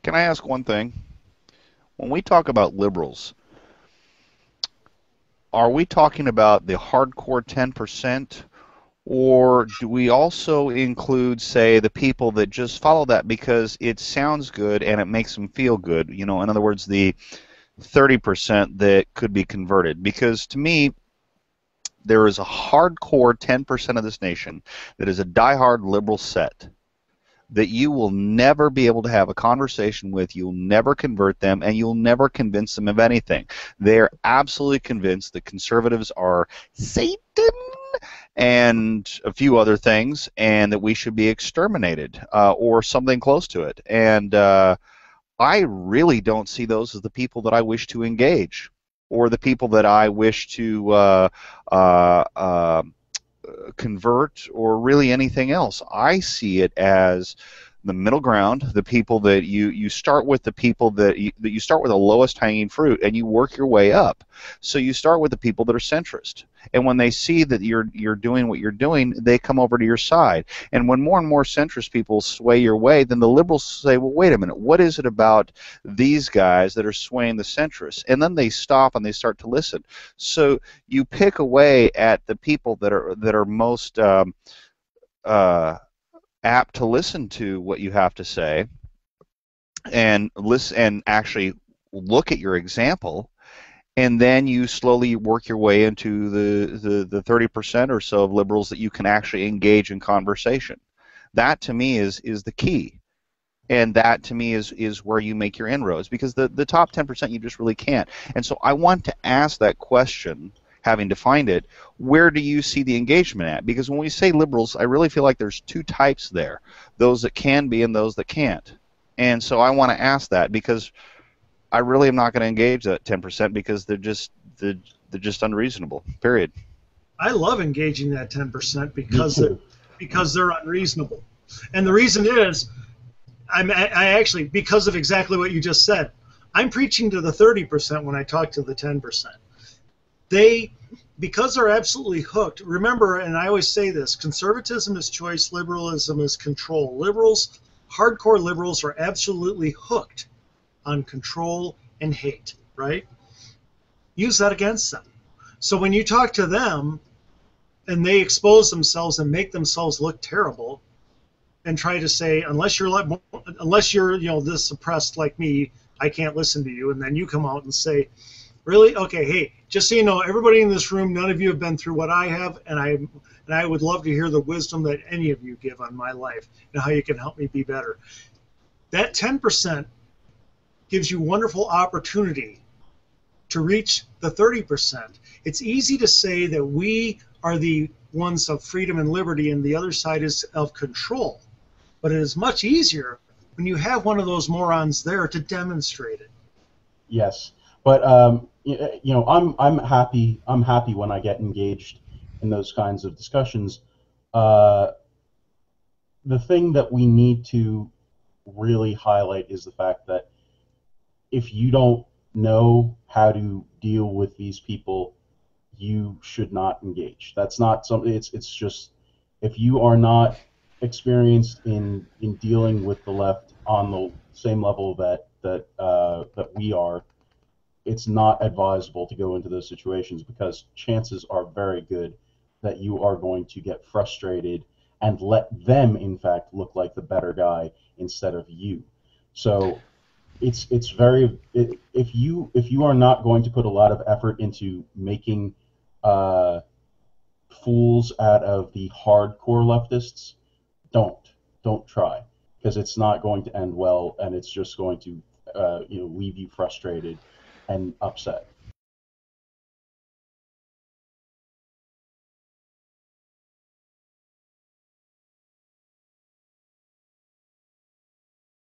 Can I ask one thing? When we talk about liberals, are we talking about the hardcore 10%, or do we also include, say, the people that just follow that because it sounds good and it makes them feel good? You know, in other words, the 30% that could be converted. Because to me, there is a hardcore 10% of this nation that is a diehard liberal set that you will never be able to have a conversation with, you'll never convert them, and you'll never convince them of anything. They're absolutely convinced that conservatives are Satan and a few other things, and that we should be exterminated or something close to it. And I really don't see those as the people that I wish to engage or the people that I wish to uh, uh, convert or really anything else. I see it as the middle ground, the people that you start with, the people that you start with the lowest hanging fruit and you work your way up. So you start with the people that are centrist. And when they see that you're doing what you're doing, they come over to your side. And when more and more centrist people sway your way, then the liberals say, well, wait a minute, what is it about these guys that are swaying the centrists? And then they stop and they start to listen. So you pick away at the people that are most uh, apt to listen to what you have to say and listen and actually look at your example, and then you slowly work your way into the 30% or so of liberals that you can actually engage in conversation. That to me is the key. And that to me is where you make your inroads, because the top 10% you just really can't. And so I want to ask that question, having defined it, where do you see the engagement at? Because when we say liberals, I really feel like there's two types there, those that can be and those that can't. And so I want to ask that, because I really am not going to engage that 10% because they're just unreasonable. Period. I love engaging that 10% Me too. because they're unreasonable. And the reason is, I actually, because of exactly what you just said, I'm preaching to the 30% when I talk to the 10%. They, because they're absolutely hooked, remember, and I always say this, conservatism is choice, liberalism is control. Liberals, hardcore liberals, are absolutely hooked on control and hate, right? Use that against them. So when you talk to them and they expose themselves and make themselves look terrible and try to say, unless you're this suppressed like me, I can't listen to you, and then you come out and say, really? Okay, hey, just so you know, everybody in this room, none of you have been through what I have, and I would love to hear the wisdom that any of you give on my life and how you can help me be better. That 10% gives you wonderful opportunity to reach the 30%. It's easy to say that we are the ones of freedom and liberty and the other side is of control. But it is much easier when you have one of those morons there to demonstrate it. Yes, but I'm happy. I'm happy when I get engaged in those kinds of discussions. Uh, the thing that we need to really highlight is the fact that if you don't know how to deal with these people, you should not engage. That's not something. It's just, if you are not experienced in dealing with the left on the same level that we are, it's not advisable to go into those situations, because chances are very good that you are going to get frustrated and let them, in fact, look like the better guy instead of you. So it's very if you are not going to put a lot of effort into making uh, fools out of the hardcore leftists, don't try, because it's not going to end well, and it's just going to leave you frustrated and upset.